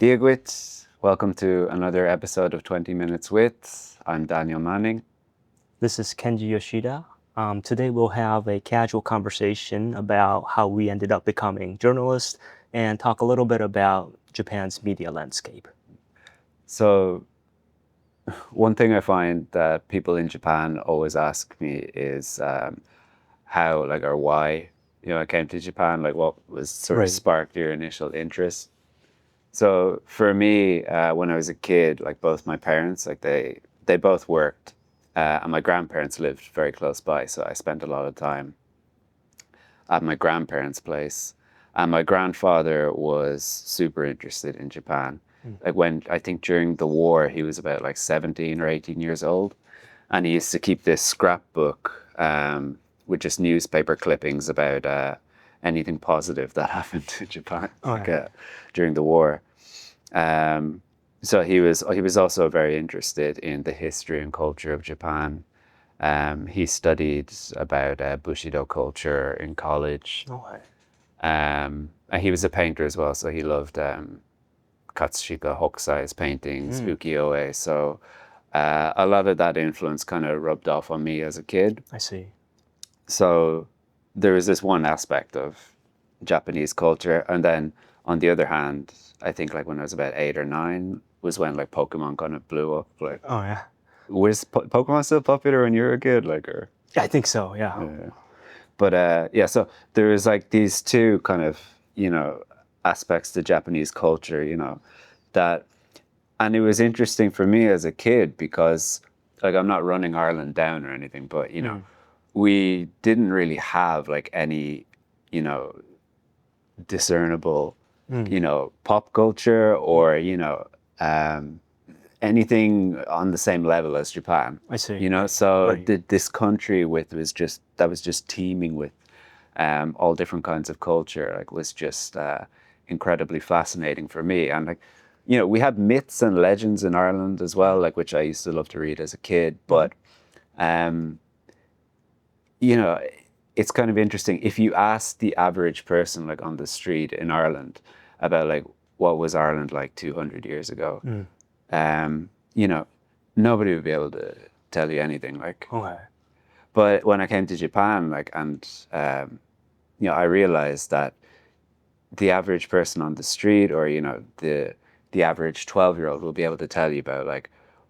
Diagwit, welcome to another episode of 20 Minutes With. I'm Daniel Manning. This is Kenji Yoshida. Today we'll have a casual conversation about how we ended up becoming journalists and talk a little bit about Japan's media landscape. So, one thing I find that people in Japan always ask me is how, or why, I came to Japan, what was sort of sparked your initial interest. So for me, when I was a kid, both my parents, they both worked, and my grandparents lived very close by. So I spent a lot of time at my grandparents' place. And my grandfather was super interested in Japan. I think during the war, he was about 17 or 18 years old. And he used to keep this scrapbook with just newspaper clippings about anything positive that happened to Japan during the war. So he was also very interested in the history and culture of Japan. He studied about Bushido culture in college. And he was a painter as well, so he loved Katsushika Hokusai's paintings, ukiyo-e. So a lot of that influence kind of rubbed off on me as a kid. I see. So there was this one aspect of Japanese culture, and then on the other hand, I think when I was about 8 or 9 was when Pokemon kind of blew up. Was Pokemon still popular when you were a kid? Or I think so. Yeah. But so there was these two kind of aspects to Japanese culture, that, and it was interesting for me as a kid because I'm not running Ireland down or anything, but we didn't really have any discernible pop culture or anything on the same level as Japan. I see. So this country was just teeming with all different kinds of culture. Was just incredibly fascinating for me. And we had myths and legends in Ireland as well, which I used to love to read as a kid. But it's kind of interesting if you ask the average person on the street in Ireland about what was Ireland like 200 years ago. Nobody would be able to tell you anything. But when I came to Japan, I realized that the average person on the street, or the average 12-year-old, will be able to tell you about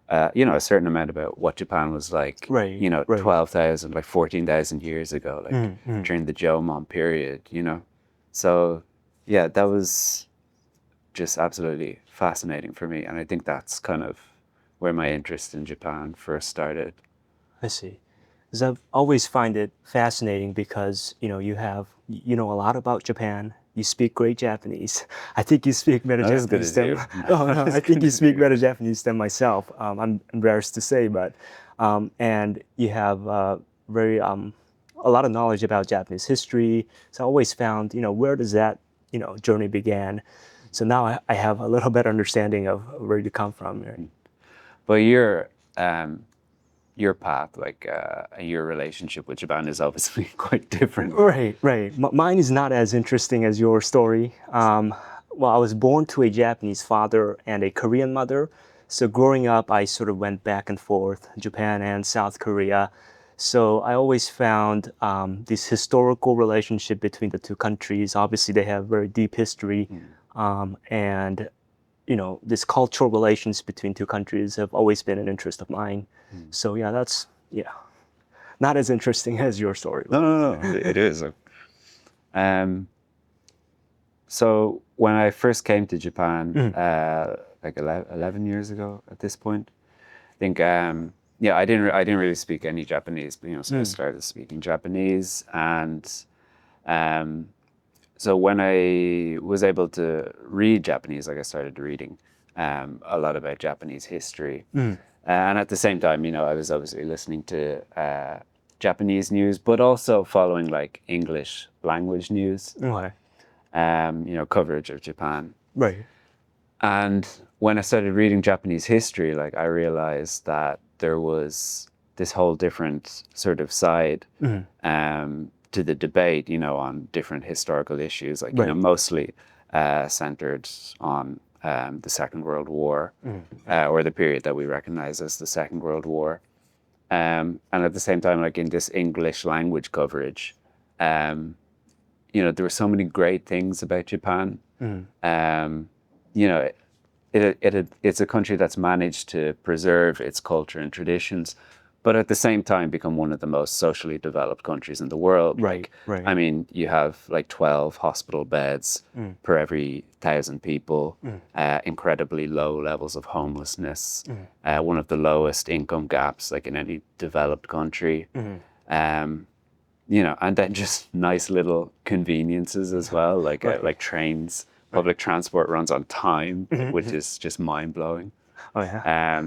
a certain amount about what Japan was like. 12,000, 14,000 years ago, during the Jomon period. So yeah, that was just absolutely fascinating for me, and I think that's kind of where my interest in Japan first started. I see. Because I've always find it fascinating because you know a lot about Japan. You speak great Japanese. I think you speak better Japanese than I think you speak better Japanese than myself. I'm embarrassed to say, but and you have very a lot of knowledge about Japanese history. So I always found where does that journey began. So now I have a little better understanding of where you come from. But your path, your relationship with Japan is obviously quite different. Right. Mine is not as interesting as your story. Well, I was born to a Japanese father and a Korean mother. So growing up, I sort of went back and forth, Japan and South Korea. So I always found this historical relationship between the two countries. Obviously, they have very deep history. And this cultural relations between two countries have always been an interest of mine. So yeah, that's not as interesting as your story. No, it is. So when I first came to Japan, 11 years ago at this point, I think I didn't really speak any Japanese, but so I started speaking Japanese, and so when I was able to read Japanese, I started reading a lot about Japanese history. And at the same time, I was obviously listening to Japanese news, but also following English language news, coverage of Japan. Right. And when I started reading Japanese history, I realized that there was this whole different sort of side to the debate, on different historical issues, mostly centered on the Second World War, or the period that we recognize as the Second World War. And at the same time, like in this English language coverage, there were so many great things about Japan. You know, it's a country that's managed to preserve its culture and traditions, but at the same time become one of the most socially developed countries in the world. Right, right. I mean, you have like 12 hospital beds per every 1,000 people, incredibly low levels of homelessness, one of the lowest income gaps like in any developed country. And then just nice little conveniences as well, like like trains. Public transport runs on time, which is just mind blowing. Oh yeah.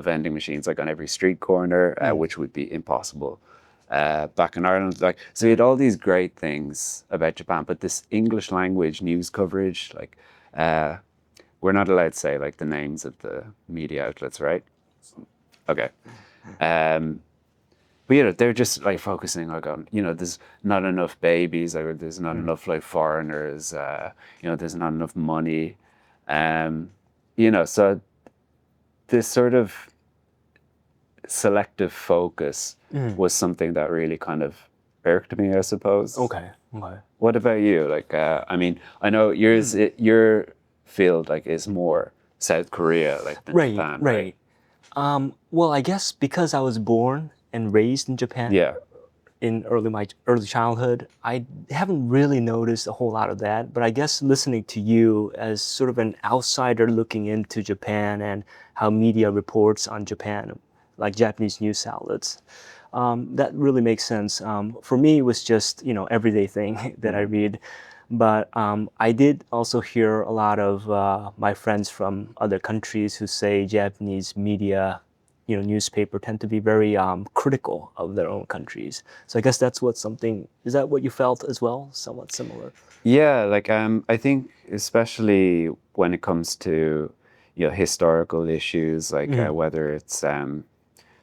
Vending machines like on every street corner, which would be impossible back in Ireland. Like, so you had all these great things about Japan, but this English language news coverage, like, we're not allowed to say like the names of the media outlets, right? Okay. But they're just like focusing like on, there's not enough babies, or there's not enough like foreigners, there's not enough money. So this sort of selective focus was something that really kind of irked me, I suppose. Okay. What about you? Like, I mean, I know your field like is more South Korea, like than Japan, right? Well, I guess because I was born and raised in Japan in my early childhood, I haven't really noticed a whole lot of that. But I guess listening to you as sort of an outsider looking into Japan and how media reports on Japan, like Japanese news outlets, that really makes sense. For me, it was just, everyday thing that I read. But I did also hear a lot of my friends from other countries who say Japanese media, newspaper tend to be very critical of their own countries. So I guess that's is that what you felt as well? Somewhat similar? Yeah, like I think especially when it comes to, historical issues, like whether it's,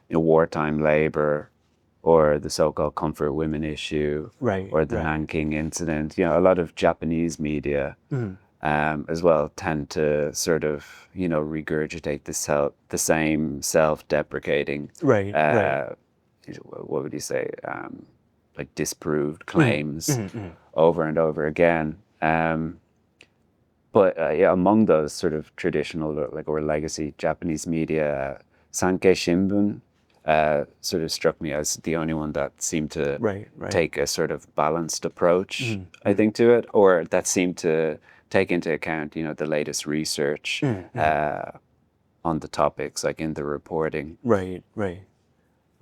wartime labor or the so-called comfort women issue, or the Nanking incident, a lot of Japanese media as well tend to sort of, regurgitate the same self-deprecating, what would you say, like disproved claims over and over again. But among those sort of traditional or legacy Japanese media, sankei shimbun sort of struck me as the only one that seemed to take a sort of balanced approach, I think, to it, or that seemed to take into account, the latest research on the topics, like in the reporting. Right.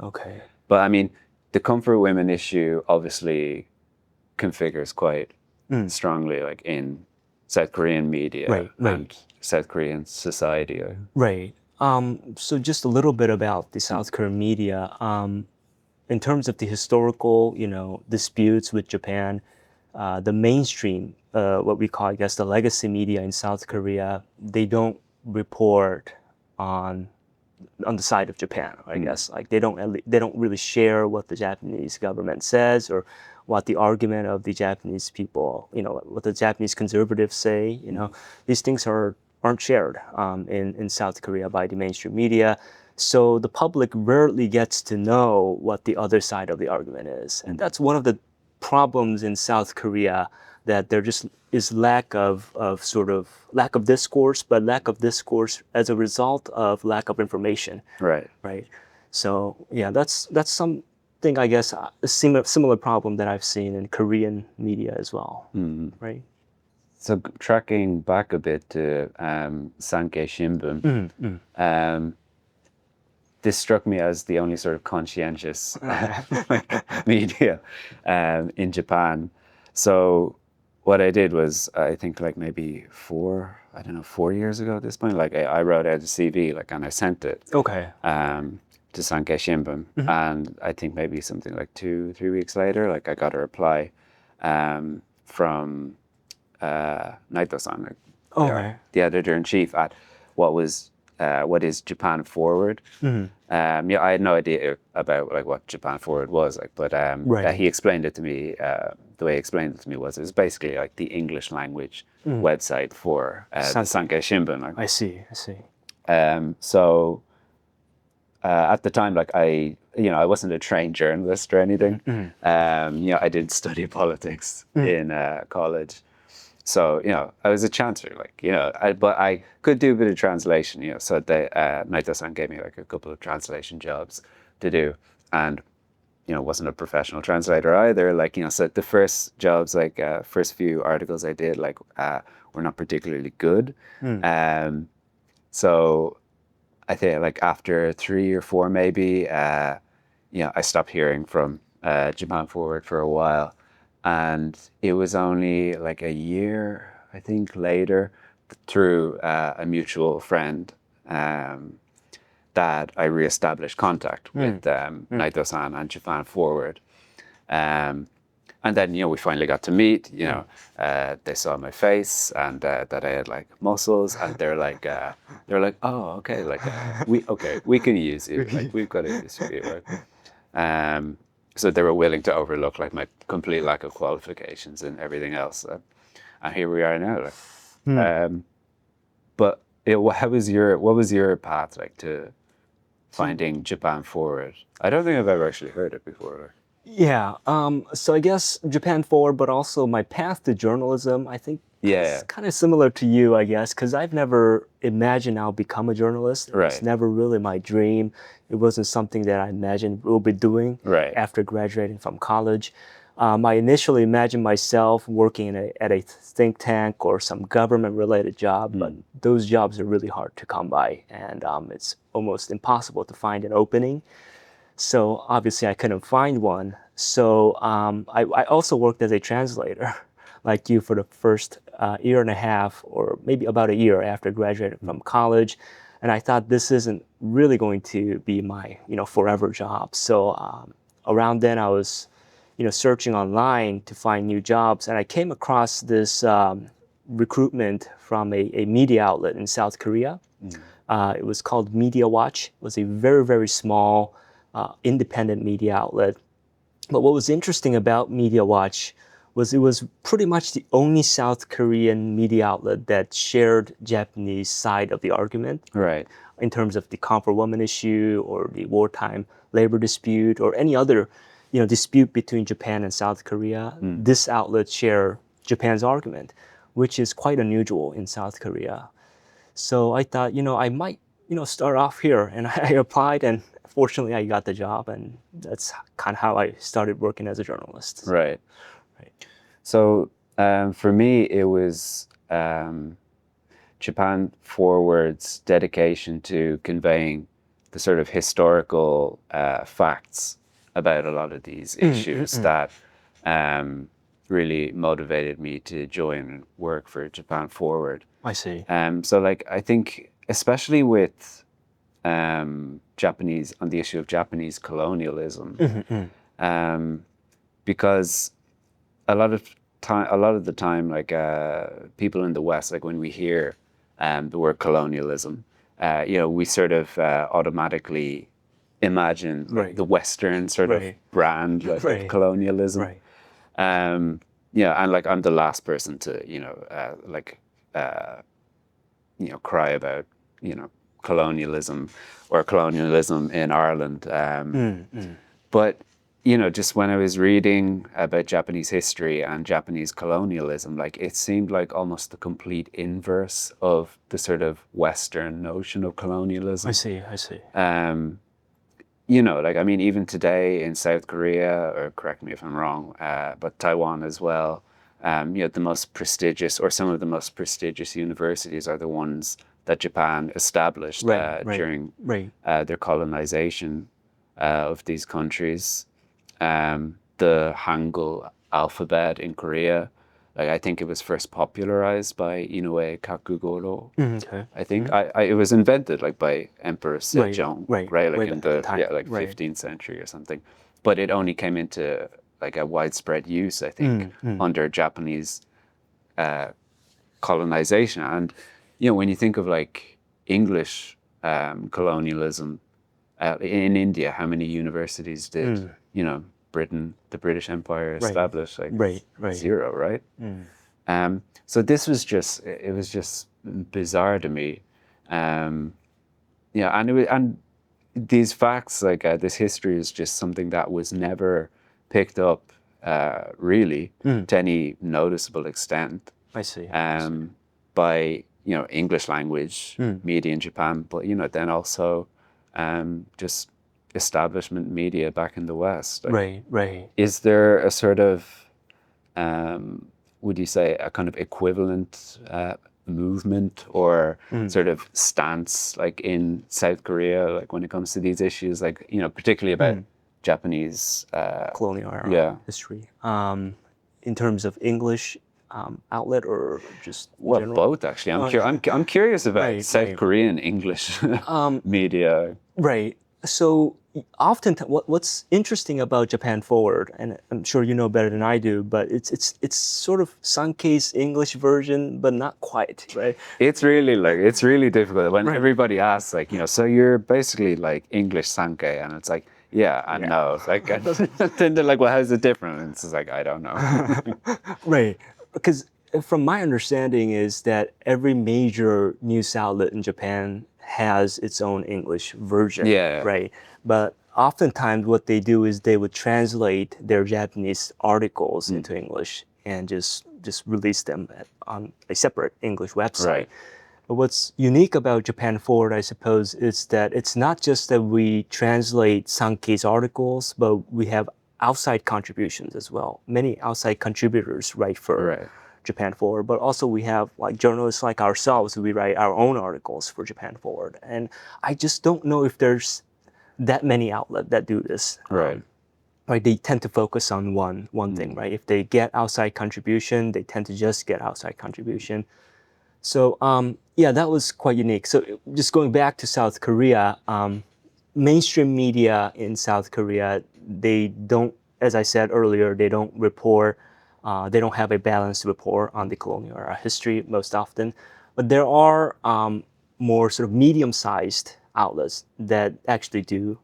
Okay. But I mean, the comfort women issue obviously configures quite strongly, like in South Korean media and South Korean society. Right. So just a little bit about the South Korean media. In terms of the historical, disputes with Japan, the mainstream, what we call, I guess, the legacy media in South Korea, they don't report on the side of Japan, I guess. Like they don't really share what the Japanese government says or what the argument of the Japanese people, what the Japanese conservatives say. These things aren't shared in South Korea by the mainstream media. So the public rarely gets to know what the other side of the argument is. And that's one of the problems in South Korea, that there just is lack of discourse, but lack of discourse as a result of lack of information. Right. So yeah, that's something, I guess, a similar problem that I've seen in Korean media as well. Right. So tracking back a bit to Sankei Shimbun, this struck me as the only sort of conscientious media in Japan. So what I did was, I think like maybe 4 years ago at this point, like I wrote out a CV, and I sent it to Sankei Shimbun. And I think maybe something like 2-3 weeks later, like I got a reply from Naito-san, the editor-in-chief at what was what is Japan Forward. Yeah, I had no idea about like what Japan Forward was like, but Right. he explained it to me. The way he explained it to me was it was basically like the English language website for the Sankei Shimbun. Like. I see. I see. So at the time, like I wasn't a trained journalist or anything. I did study politics in college. So, I was a chancer, like, but I could do a bit of translation, so they, Naito-san gave me like a couple of translation jobs to do. And, wasn't a professional translator either. Like, so the first jobs, like first few articles I did, like, were not particularly good. So I think like after 3 or 4, maybe, I stopped hearing from Japan Forward for a while. And it was only like a year, I think, later, through a mutual friend, that I reestablished contact with Naito-san and Japan Forward. And then, we finally got to meet, they saw my face and that I had like muscles, and they're like, oh, okay, like, we can use you. Like, we've got to use you, right? So they were willing to overlook like my complete lack of qualifications and everything else. And here we are now. Like, but what was your path like to finding Japan Forward? I don't think I've ever actually heard it before. Like. Yeah. So I guess Japan Forward, but also my path to journalism, I think it's kind of similar to you, I guess, because I've never imagined I'll become a journalist. Right. It's never really my dream. It wasn't something that I imagined we'll be doing after graduating from college. I initially imagined myself working at a think tank or some government-related job, but those jobs are really hard to come by, and it's almost impossible to find an opening. So obviously I couldn't find one. So I also worked as a translator, like you, for the first year and a half, or maybe about a year after graduating from college. And I thought this isn't really going to be my forever job. So around then I was searching online to find new jobs, and I came across this recruitment from a media outlet in South Korea. It was called Media Watch. It was a very, very small independent media outlet. But what was interesting about Media Watch was it was pretty much the only South Korean media outlet that shared Japanese side of the argument. Right. In terms of the comfort woman issue or the wartime labor dispute or any other dispute between Japan and South Korea. This outlet shared Japan's argument, which is quite unusual in South Korea. So I thought, I might, start off here. And I applied, and fortunately I got the job. And that's kind of how I started working as a journalist. Right. So for me, it was Japan Forward's dedication to conveying the sort of historical facts about a lot of these issues that really motivated me to join and work for Japan Forward. I see. So like, I think especially with Japanese, on the issue of Japanese colonialism, because a lot of the time, like people in the West, like when we hear the word colonialism, we sort of automatically imagine like, the Western sort of brand like, of colonialism. And like I'm the last person to cry about colonialism or colonialism in Ireland. But just when I was reading about Japanese history and Japanese colonialism, like it seemed like almost the complete inverse of the sort of Western notion of colonialism. I see. Like, I mean, even today in South Korea, or correct me if I'm wrong, but Taiwan as well, the most prestigious, or some of the most prestigious universities are the ones that Japan established during their colonization of these countries. The Hangul alphabet in Korea, like I think it was first popularized by Inoue Kakugoro. I think it was invented like by Emperor Sejong, like in the 15th century or something. But it only came into like a widespread use, I think, under Japanese colonization. And when you think of like English colonialism. In India, how many universities did the British Empire Right. establish? Like Right. zero, right? So this was just bizarre to me. And these facts, like this history, is just something that was never picked up really to any noticeable extent I see. by English language media in Japan, but then also just establishment media back in the West. Like, Right. is there a sort of would you say a kind of equivalent movement or sort of stance like in South Korea, like when it comes to these issues, like particularly about Japanese Colonial era yeah. history. In terms of English outlet or just in Well, general? both actually. I'm curious about South Right. Korean English media. Right. So often, what's interesting about Japan Forward, and I'm sure you know better than I do, but it's sort of sankei's English version, but not quite, right? It's really difficult when Right. everybody asks, like, so you're basically like English sankei, and it's like, yeah, I know. Like, then they're like, well, how's it different? And it's just like, I don't know. Right. Because from my understanding is that every major news outlet in Japan has its own English version, Yeah. right? But oftentimes what they do is they would translate their Japanese articles into English and just release them on a separate English website. Right. But what's unique about Japan Forward, I suppose, is that it's not just that we translate Sankei's articles, but we have outside contributions as well. Many outside contributors write for Right. Japan Forward, but also we have like journalists like ourselves, we write our own articles for Japan Forward. And I just don't know if there's that many outlets that do this. Right. Right, they tend to focus on one thing, right? If they get outside contribution, they tend to just get outside contribution. So yeah, that was quite unique. So just going back to South Korea, mainstream media in South Korea, they don't, as I said earlier, they don't report, they don't have a balanced report on the colonial era history most often. But there are more sort of medium-sized outlets that actually do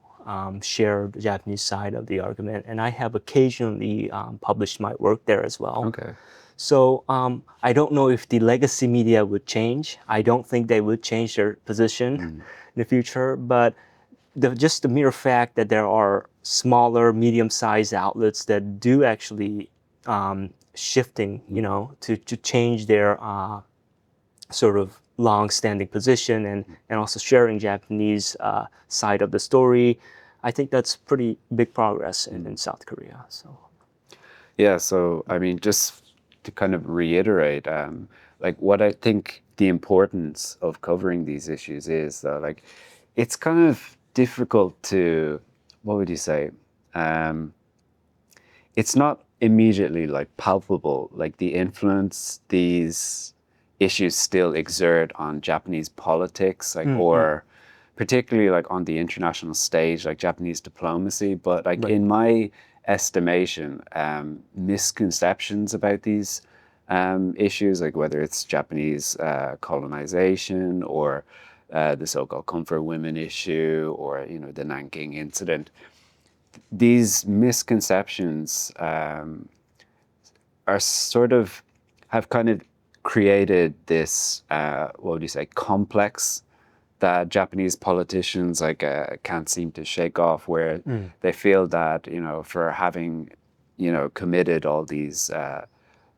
share the Japanese side of the argument. And I have occasionally published my work there as well. Okay. So I don't know if the legacy media would change. I don't think they would change their position in the future. But just the mere fact that there are smaller, medium-sized outlets that do actually shifting, to change their sort of long-standing position and also sharing Japanese side of the story, I think that's pretty big progress in South Korea. So. Yeah, so I mean, just to kind of reiterate, like what I think the importance of covering these issues is, like, it's kind of difficult to, what would you say? It's not immediately like palpable, like the influence these issues still exert on Japanese politics, like, or particularly like on the international stage, like Japanese diplomacy. But like in my estimation, misconceptions about these issues, like whether it's Japanese colonization or the so-called comfort women issue or the Nanking incident, these misconceptions are sort of have kind of created this what would you say, complex that Japanese politicians like can't seem to shake off, where they feel that for having committed all these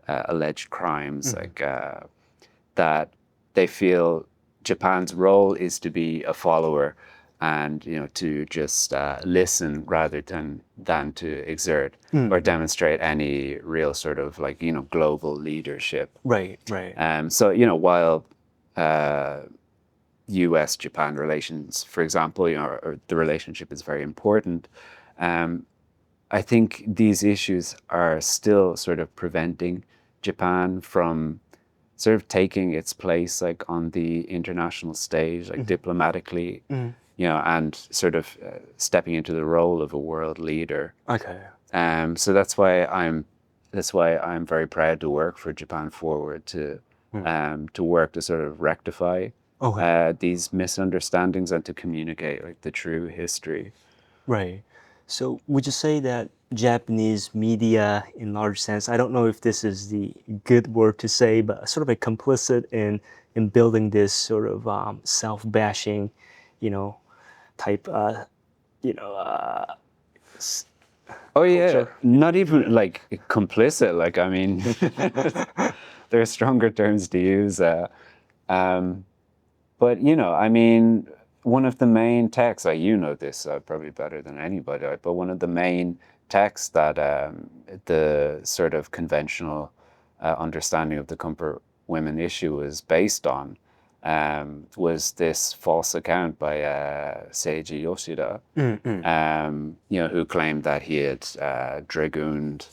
alleged crimes, like that they feel Japan's role is to be a follower and to just listen rather than to exert or demonstrate any real sort of like global leadership. Right. So while U.S.-Japan relations, for example, or the relationship is very important, I think these issues are still sort of preventing Japan from sort of taking its place like on the international stage, like diplomatically, and sort of stepping into the role of a world leader. Okay. So that's why I'm very proud to work for Japan Forward, to work to sort of rectify Okay. these misunderstandings and to communicate like the true history. Right. So would you say that Japanese media, in large sense, I don't know if this is the good word to say, but sort of a complicit in building this sort of self-bashing, you know, type, you know, s- Oh yeah, culture? not even like complicit. Like I mean, there are stronger terms to use. Um, but I mean, one of the main texts, like you know this probably better than anybody, right? But one of the main texts that the sort of conventional understanding of the comfort women issue was based on was this false account by Seiji Yoshida, Mm-mm. who claimed that he had dragooned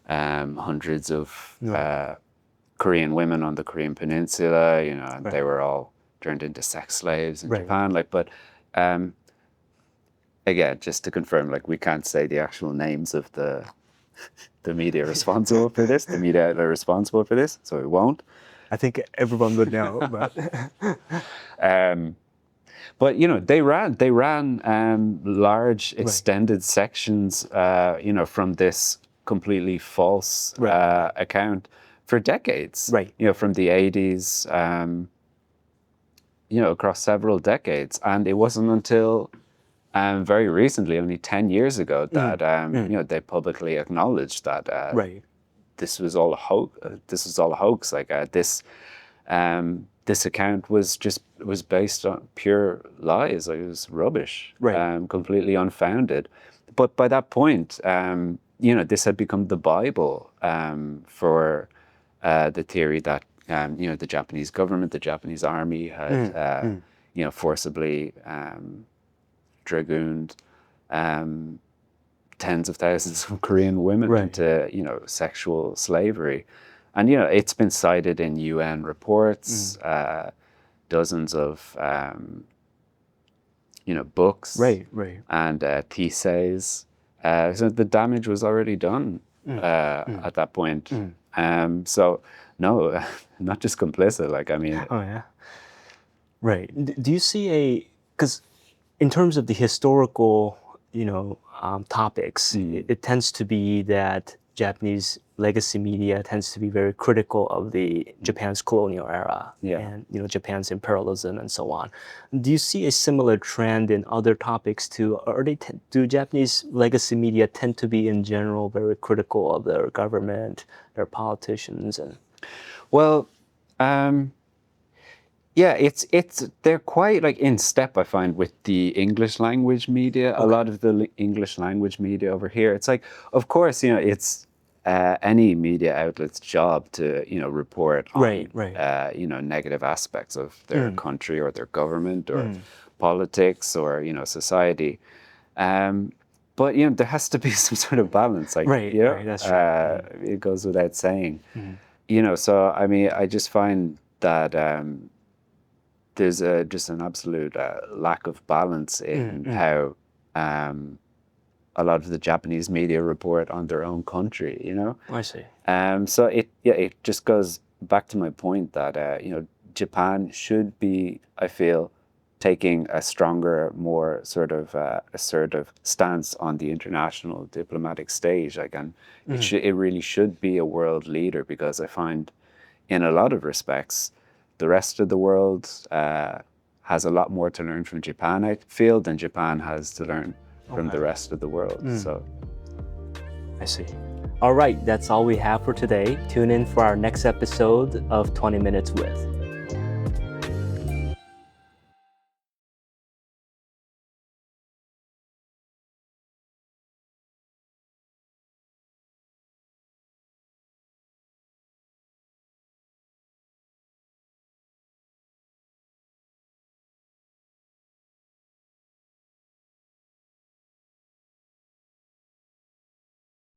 hundreds of Right. Korean women on the Korean Peninsula, and Right. they were all turned into sex slaves in Right. Japan. Like, but um, again, just to confirm, like, we can't say the actual names of the media responsible for this, the media that are responsible for this, so we won't. I think everyone would know, but Um, but they ran large right. extended sections, from this completely false Right. account for decades. Right. From the 80s, across several decades, and it wasn't until very recently, only 10 years ago, that they publicly acknowledged that Right. this was all a hoax. This was all a hoax. Like this account was based on pure lies. Like it was rubbish, Right. completely unfounded. But by that point, this had become the Bible for the theory that the Japanese government, the Japanese army had forcibly dragooned tens of thousands of Korean women Right. into sexual slavery, and it's been cited in UN reports, dozens of books, Right. Right. and theses. So the damage was already done at that point. So no, not just complicit. Like I mean, Oh yeah. Right. Do you see because in terms of the historical, topics, it tends to be that Japanese legacy media tends to be very critical of the Japan's colonial era Yeah. and Japan's imperialism and so on. Do you see a similar trend in other topics too? Or do Japanese legacy media tend to be in general very critical of their government, their politicians, and Well, yeah, they're quite like in step, I find, with the English language media. A okay, lot of the English language media over here, it's like, of course, it's any media outlet's job to report on right, right, negative aspects of their country or their government or politics or society. Um, but there has to be some sort of balance, like right, right. That's true. it goes without saying. So I mean, I just find that there's just an absolute lack of balance in how a lot of the Japanese media report on their own country. I see. So it just goes back to my point that Japan should be, I feel, taking a stronger, more sort of assertive stance on the international diplomatic stage. Like, and it really should be a world leader, because I find, in a lot of respects, the rest of the world has a lot more to learn from Japan, I feel, than Japan has to learn from the rest of the world. So, I see. All right, that's all we have for today. Tune in for our next episode of 20 Minutes With.